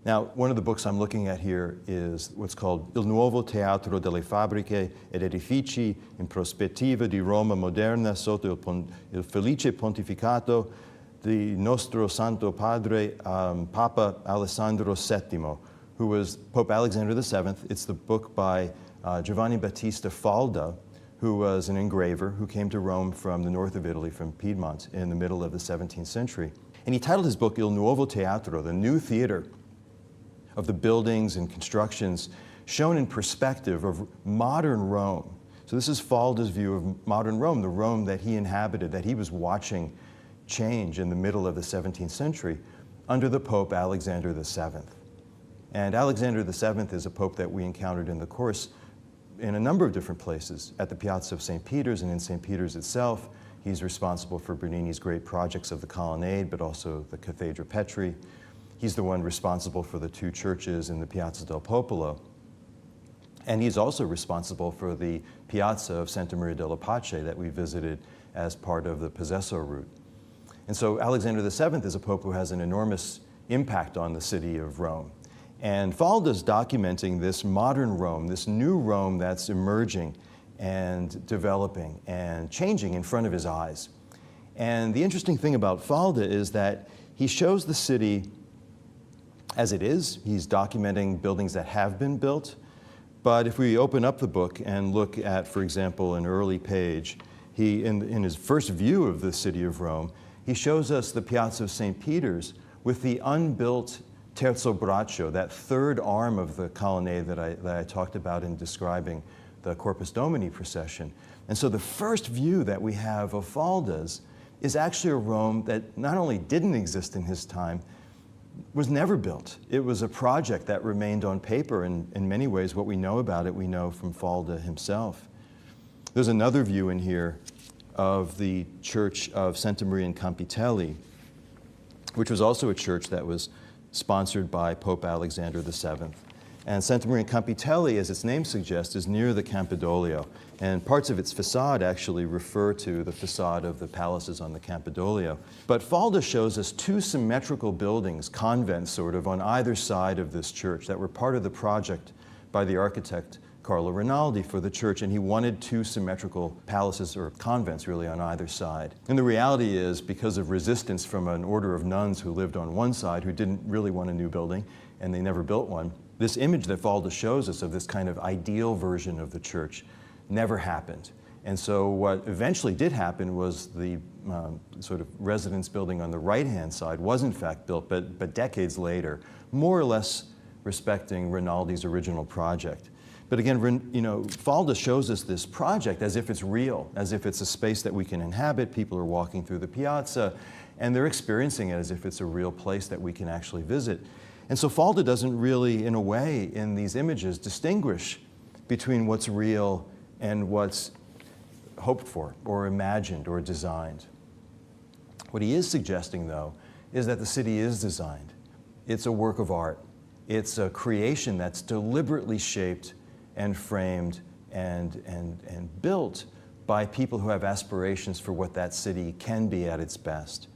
Now, one of the books I'm looking at here is what's called Il Nuovo Teatro delle Fabbriche ed Edifici in prospettiva di Roma moderna sotto il felice pontificato di nostro Santo Padre Papa Alessandro VII, who was Pope Alexander VII. It's the book by Giovanni Battista Falda, who was an engraver who came to Rome from the north of Italy, from Piedmont, in the middle of the 17th century. And he titled his book Il Nuovo Teatro, the new theater, of the buildings and constructions shown in perspective of modern Rome. So this is Falda's view of modern Rome, the Rome that he inhabited, that he was watching change in the middle of the 17th century under the Pope Alexander VII. And Alexander VII is a pope that we encountered in the course in a number of different places. At the Piazza of St. Peter's and in St. Peter's itself, he's responsible for Bernini's great projects of the colonnade, but also the Cathedra Petri. He's the one responsible for the two churches in the Piazza del Popolo. And he's also responsible for the Piazza of Santa Maria della Pace that we visited as part of the Possessor route. And so Alexander VII is a pope who has an enormous impact on the city of Rome. And Falda's documenting this modern Rome, this new Rome that's emerging and developing and changing in front of his eyes. And the interesting thing about Falda is that he shows the city as it is. He's documenting buildings that have been built. But if we open up the book and look at, for example, an early page, in his first view of the city of Rome, he shows us the Piazza of St. Peter's with the unbuilt terzo braccio, that third arm of the colonnade that I talked about in describing the Corpus Domini procession. And so the first view that we have of Falda's is actually a Rome that not only didn't exist in his time, was never built. It was a project that remained on paper, and in many ways what we know about it, we know from Falda himself. There's another view in here of the church of Santa Maria in Campitelli, which was also a church that was sponsored by Pope Alexander VII. And Santa Maria in Campitelli, as its name suggests, is near the Campidoglio. And parts of its facade actually refer to the facade of the palaces on the Campidoglio. But Falda shows us two symmetrical buildings, convents sort of, on either side of this church that were part of the project by the architect Carlo Rinaldi for the church, and he wanted two symmetrical palaces, or convents really, on either side. And the reality is, because of resistance from an order of nuns who lived on one side who didn't really want a new building, and they never built one, this image that Falda shows us of this kind of ideal version of the church never happened. And so what eventually did happen was the sort of residence building on the right-hand side was in fact built, but decades later, more or less respecting Rinaldi's original project. But again, Falda shows us this project as if it's real, as if it's a space that we can inhabit. People are walking through the piazza, and they're experiencing it as if it's a real place that we can actually visit. And so Falda doesn't really, in a way, in these images, distinguish between what's real and what's hoped for, or imagined, or designed. What he is suggesting, though, is that the city is designed. It's a work of art. It's a creation that's deliberately shaped and framed and built by people who have aspirations for what that city can be at its best.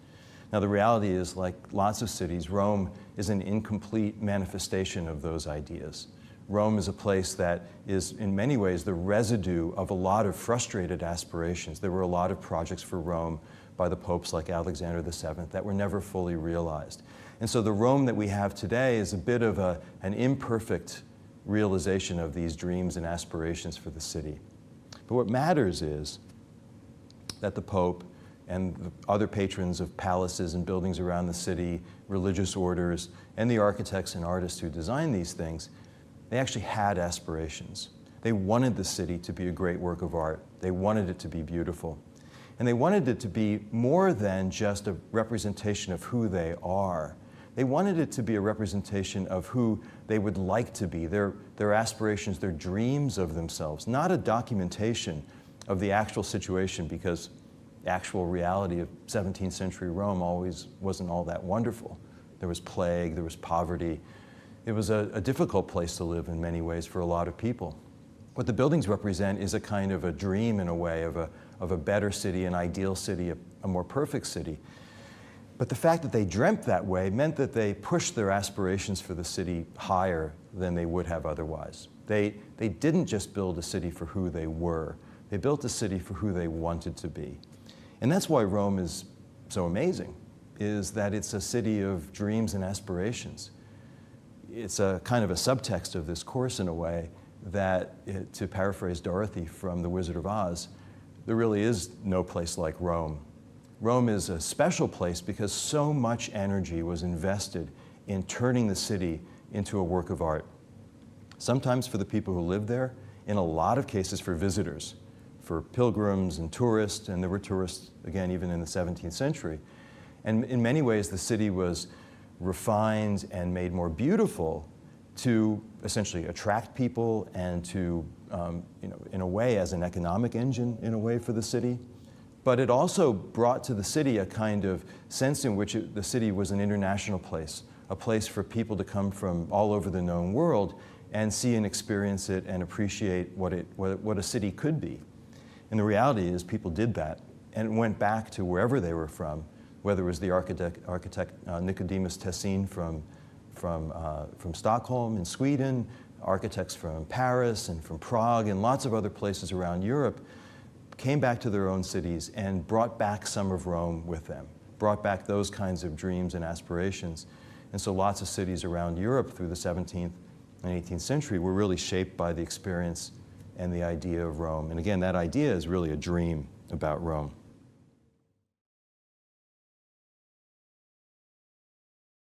Now, the reality is, like lots of cities, Rome is an incomplete manifestation of those ideas. Rome is a place that is, in many ways, the residue of a lot of frustrated aspirations. There were a lot of projects for Rome by the popes like Alexander VII that were never fully realized. And so the Rome that we have today is a bit of an imperfect realization of these dreams and aspirations for the city. But what matters is that the Pope and the other patrons of palaces and buildings around the city, religious orders, and the architects and artists who designed these things, they actually had aspirations. They wanted the city to be a great work of art. They wanted it to be beautiful. And they wanted it to be more than just a representation of who they are. They wanted it to be a representation of who they would like to be, their aspirations, their dreams of themselves, not a documentation of the actual situation, because the actual reality of 17th century Rome always wasn't all that wonderful. There was plague, there was poverty. It was a difficult place to live in many ways for a lot of people. What the buildings represent is a kind of a dream, in a way, of a better city, an ideal city, a more perfect city. But the fact that they dreamt that way meant that they pushed their aspirations for the city higher than they would have otherwise. They didn't just build a city for who they were. They built a city for who they wanted to be. And that's why Rome is so amazing, is that it's a city of dreams and aspirations. It's a kind of a subtext of this course in a way that, to paraphrase Dorothy from The Wizard of Oz, there really is no place like Rome. Rome is a special place because so much energy was invested in turning the city into a work of art. Sometimes for the people who live there, in a lot of cases for visitors, for pilgrims and tourists, and there were tourists, again, even in the 17th century. And in many ways, the city was refined and made more beautiful to essentially attract people and to, in a way, as an economic engine, in a way, for the city. But it also brought to the city a kind of sense in which the city was an international place, a place for people to come from all over the known world and see and experience it and appreciate what a city could be. And the reality is people did that and went back to wherever they were from, whether it was the architect Nicodemus Tessin from Stockholm in Sweden, architects from Paris and from Prague and lots of other places around Europe, came back to their own cities and brought back some of Rome with them, brought back those kinds of dreams and aspirations. And so lots of cities around Europe through the 17th and 18th century were really shaped by the experience and the idea of Rome. And again, that idea is really a dream about Rome.